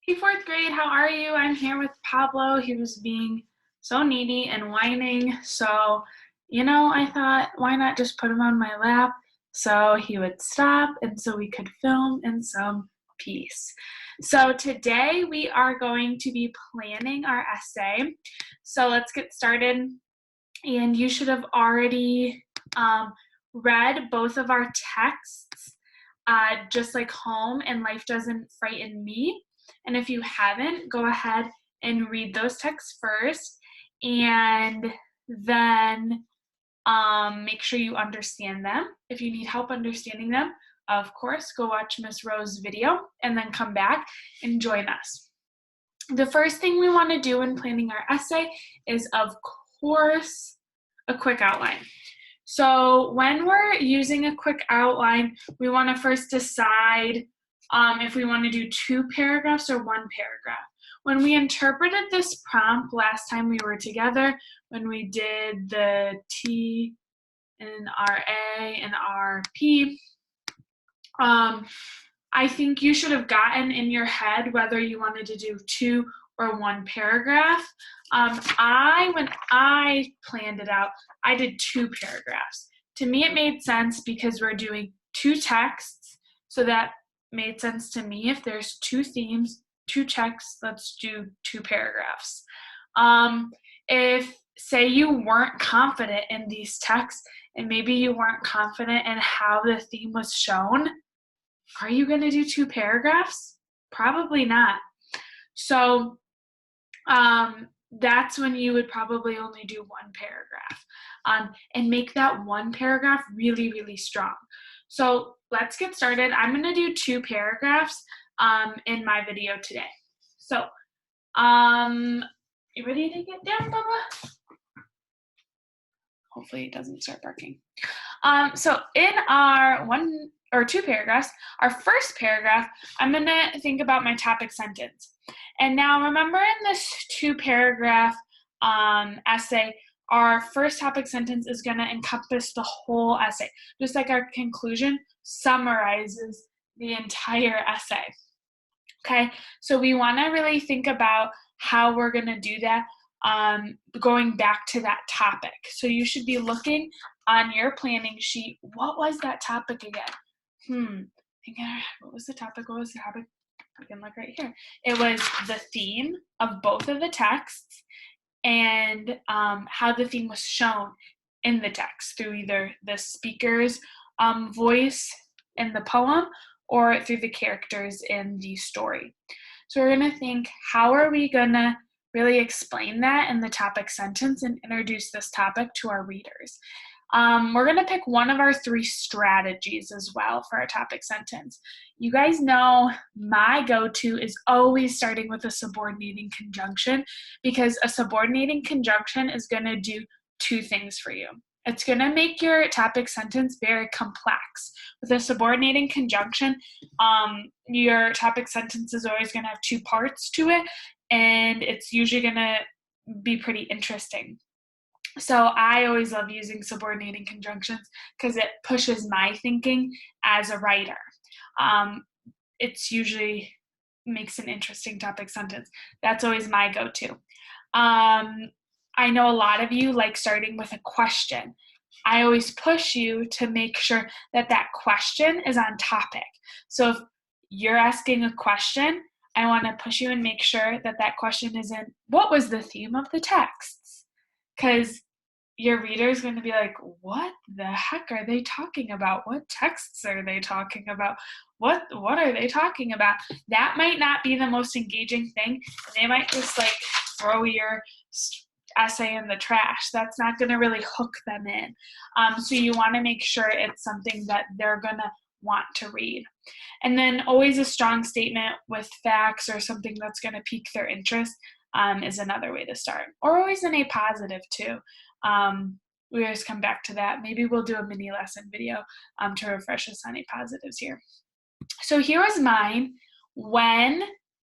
Hey, fourth grade, how are you? I'm here with Pablo. He was being so needy and whining. So, I thought, why not just put him on my lap so he would stop and so we could film in some peace. So, today we are going to be planning our essay. So, let's get started. And you should have already read both of our texts, just like Home and Life Doesn't Frighten Me. And if you haven't, go ahead and read those texts first, and then make sure you understand them. If you need help understanding them, of course, go watch Miss Rowe's video and then come back and join us. The first thing we want to do in planning our essay is, of course, a quick outline. So when we're using a quick outline, we want to first decide if we want to do 2 paragraphs or 1 paragraph. When we interpreted this prompt last time we were together, when we did the T and RA and RP, I think you should have gotten in your head whether you wanted to do 2 or 1 paragraph. When I planned it out, I did 2 paragraphs. To me, it made sense because we're doing 2 texts, so that made sense to me. If there's 2 themes, 2 texts, let's do 2 paragraphs. If, say, you weren't confident in these texts, and maybe you weren't confident in how the theme was shown, are you going to do 2 paragraphs? Probably not. So that's when you would probably only do 1 paragraph, and make that 1 paragraph really, really strong. So let's get started. I'm going to do 2 paragraphs in my video today. So you ready to get down, Bubba? Hopefully it doesn't start barking. So in our 1 or 2 paragraphs, our first paragraph, I'm going to think about my topic sentence. And now remember, in this 2 paragraph essay, our first topic sentence is going to encompass the whole essay. Just like our conclusion summarizes the entire essay. Okay, so we want to really think about how we're going to do that, going back to that topic. So you should be looking on your planning sheet. What was that topic again? What was the topic? I can look right here. It was the theme of both of the texts, and how the theme was shown in the text through either the speaker's voice in the poem or through the characters in the story. So we're going to think, how are we going to really explain that in the topic sentence and introduce this topic to our readers? We're going to pick one of our 3 strategies as well for our topic sentence. You guys know my go-to is always starting with a subordinating conjunction, because a subordinating conjunction is going to do 2 things for you. It's going to make your topic sentence very complex. With a subordinating conjunction, your topic sentence is always going to have 2 parts to it, and it's usually going to be pretty interesting. So I always love using subordinating conjunctions because it pushes my thinking as a writer. It's usually makes an interesting topic sentence. That's always my go-to. I know a lot of you like starting with a question. I always push you to make sure that that question is on topic. So if you're asking a question, I want to push you and make sure that that question is in, what was the theme of the texts? Because your reader is going to be like, what the heck are they talking about? What texts are they talking about? What are they talking about? That might not be the most engaging thing. They might just like throw your essay in the trash. That's not going to really hook them in. So you want to make sure it's something that they're going to want to read. And then always a strong statement with facts or something that's going to pique their interest is another way to start. Or always an A positive too. We always come back to that. Maybe we'll do a mini lesson video to refresh us on A positives here. So here is mine. When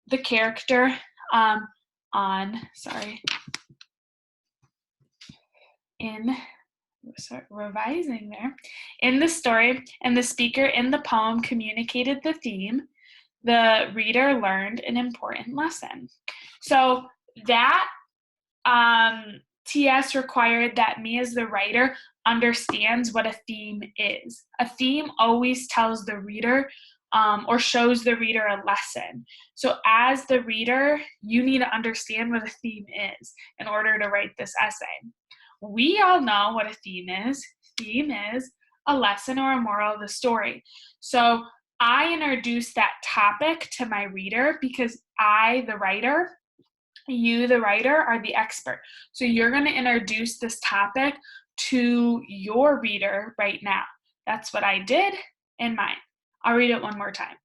the character revising there. In the story, and the speaker in the poem communicated the theme, the reader learned an important lesson. So that TS required that me as the writer understands what a theme is. A theme always tells the reader or shows the reader a lesson. So as the reader, you need to understand what a theme is in order to write this essay. We all know what a theme is. Theme is a lesson or a moral of the story. So I introduce that topic to my reader because I, the writer, you, the writer, are the expert. So you're going to introduce this topic to your reader right now. That's what I did in mine. I'll read it one more time.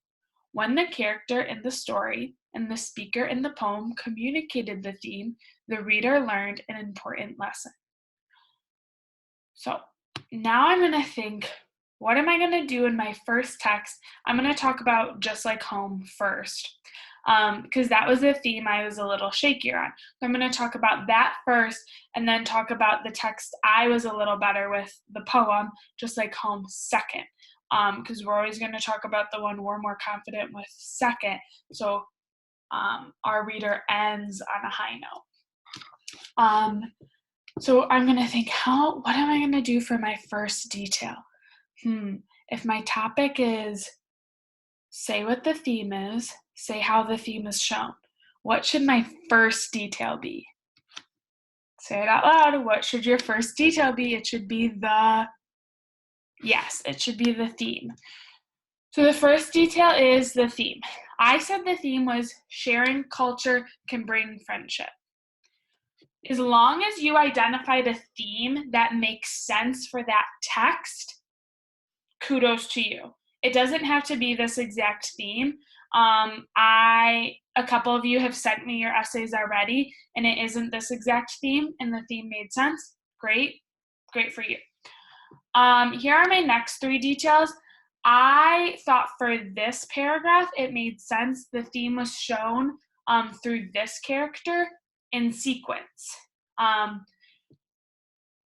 When the character in the story and the speaker in the poem communicated the theme, the reader learned an important lesson. So now I'm going to think, what am I going to do in my first text? I'm going to talk about Just Like Home first, because that was the theme I was a little shakier on. So I'm going to talk about that first and then talk about the text I was a little better with, the poem, Just Like Home, second, because we're always going to talk about the one we're more confident with second. So our reader ends on a high note. So I'm going to think, what am I going to do for my first detail? If my topic is say what the theme is, say how the theme is shown, what should my first detail be? Say it out loud. What should your first detail be? It should be it should be the theme. So the first detail is the theme. I said the theme was sharing culture can bring friendship. As long as you identified a theme that makes sense for that text, kudos to you. It doesn't have to be this exact theme. A couple of you have sent me your essays already, and it isn't this exact theme, and the theme made sense. Great for you. Here are my next three details. I thought for this paragraph, it made sense. The theme was shown through this character in sequence.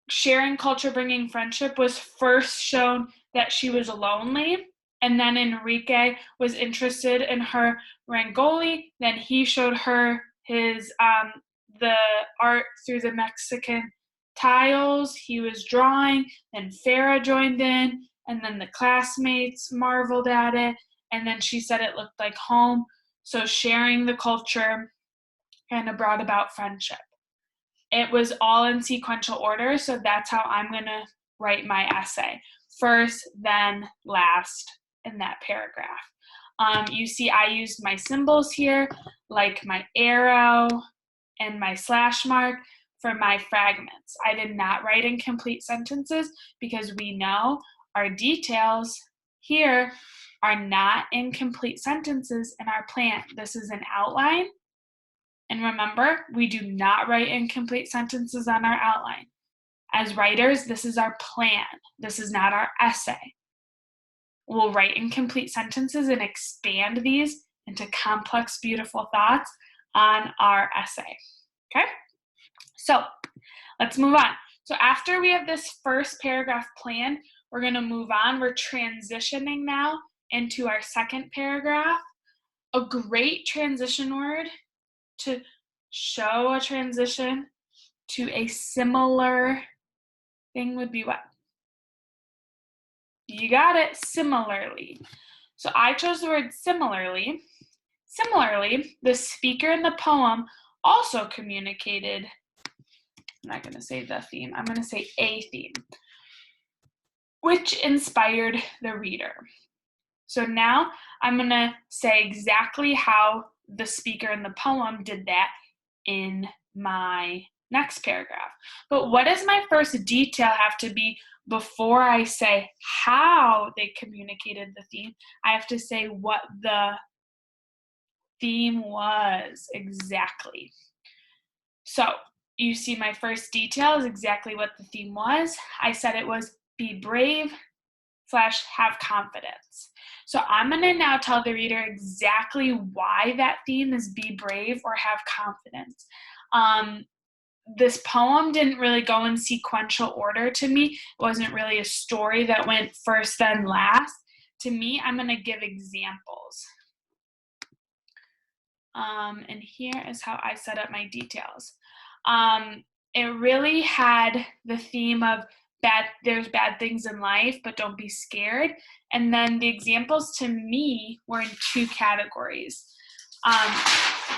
Sharing culture, bringing friendship was first shown that she was lonely, and then Enrique was interested in her Rangoli. Then he showed her his the art through the Mexican tiles he was drawing. Then Farah joined in, and then the classmates marveled at it, and then she said it looked like home. So sharing the culture kind of brought about friendship. It was all in sequential order, so that's how I'm going to write my essay. First, then last in that paragraph. You see I used my symbols here, like my arrow and my slash mark for my fragments. I did not write in complete sentences because we know our details here are not in complete sentences in our plan. This is an outline. And remember, we do not write incomplete sentences on our outline. As writers, this is our plan. This is not our essay. We'll write incomplete sentences and expand these into complex, beautiful thoughts on our essay. Okay? So let's move on. So after we have this first paragraph planned, we're going to move on. We're transitioning now into our second paragraph. A great transition word to show a transition to a similar thing would be what? You got it, similarly. So I chose the word similarly. Similarly, the speaker in the poem also communicated, I'm not going to say the theme, I'm going to say a theme, which inspired the reader. So now I'm going to say exactly how the speaker in the poem did that in my next paragraph. But what does my first detail have to be before I say how they communicated the theme? I have to say what the theme was exactly. So you see my first detail is exactly what the theme was. I said it was be brave / have confidence. So I'm going to now tell the reader exactly why that theme is be brave or have confidence. This poem didn't really go in sequential order to me. It wasn't really a story that went first then last. To me, I'm going to give examples. And here is how I set up my details. It really had the theme of there's bad things in life, but don't be scared. And then the examples to me were in 2 categories.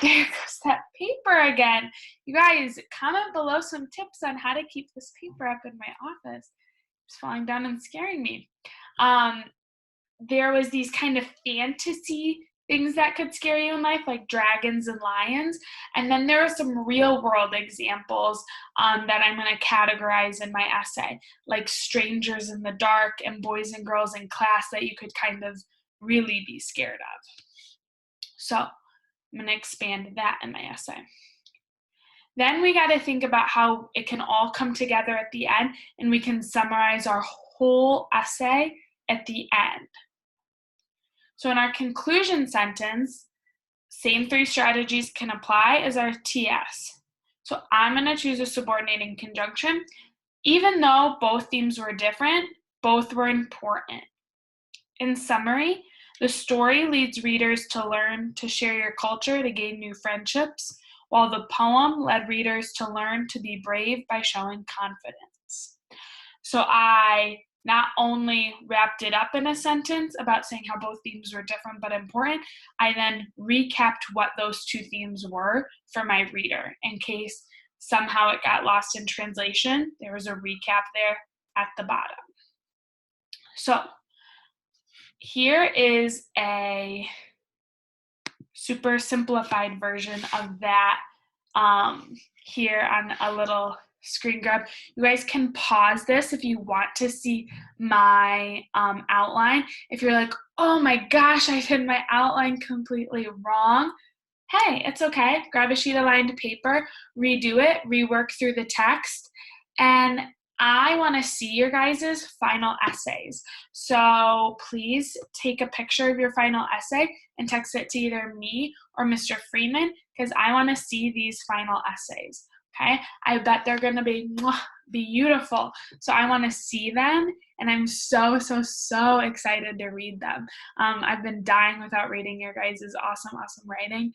There goes that paper again. You guys, comment below some tips on how to keep this paper up in my office. It's falling down and scaring me. There was these kind of fantasy things that could scare you in life, like dragons and lions. And then there are some real world examples that I'm going to categorize in my essay, like strangers in the dark and boys and girls in class that you could kind of really be scared of. So I'm going to expand that in my essay. Then we got to think about how it can all come together at the end, and we can summarize our whole essay at the end. So in our conclusion sentence, same 3 strategies can apply as our TS. So I'm going to choose a subordinating conjunction. Even though both themes were different, both were important. In summary, the story leads readers to learn to share your culture to gain new friendships, while the poem led readers to learn to be brave by showing confidence. So I not only wrapped it up in a sentence about saying how both themes were different but important, I then recapped what those 2 themes were for my reader. In case somehow it got lost in translation, there was a recap there at the bottom. So here is a super simplified version of that here on a little screen grab. You guys can pause this if you want to see my outline. If you're like, oh my gosh, I did my outline completely wrong. Hey, it's okay. Grab a sheet of lined paper, redo it, rework through the text, and I want to see your guys' final essays. So please take a picture of your final essay and text it to either me or Mr. Freeman, because I want to see these final essays. Okay, I bet they're going to be beautiful. So I want to see them, and I'm so excited to read them. I've been dying without reading your guys' awesome writing.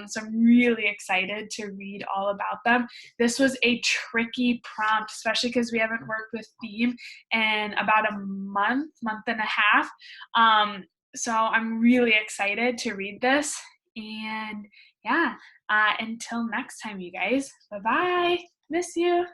So I'm really excited to read all about them. This was a tricky prompt, especially because we haven't worked with theme in about a month and a half. So I'm really excited to read this. And yeah, until next time, you guys. Bye-bye. Miss you.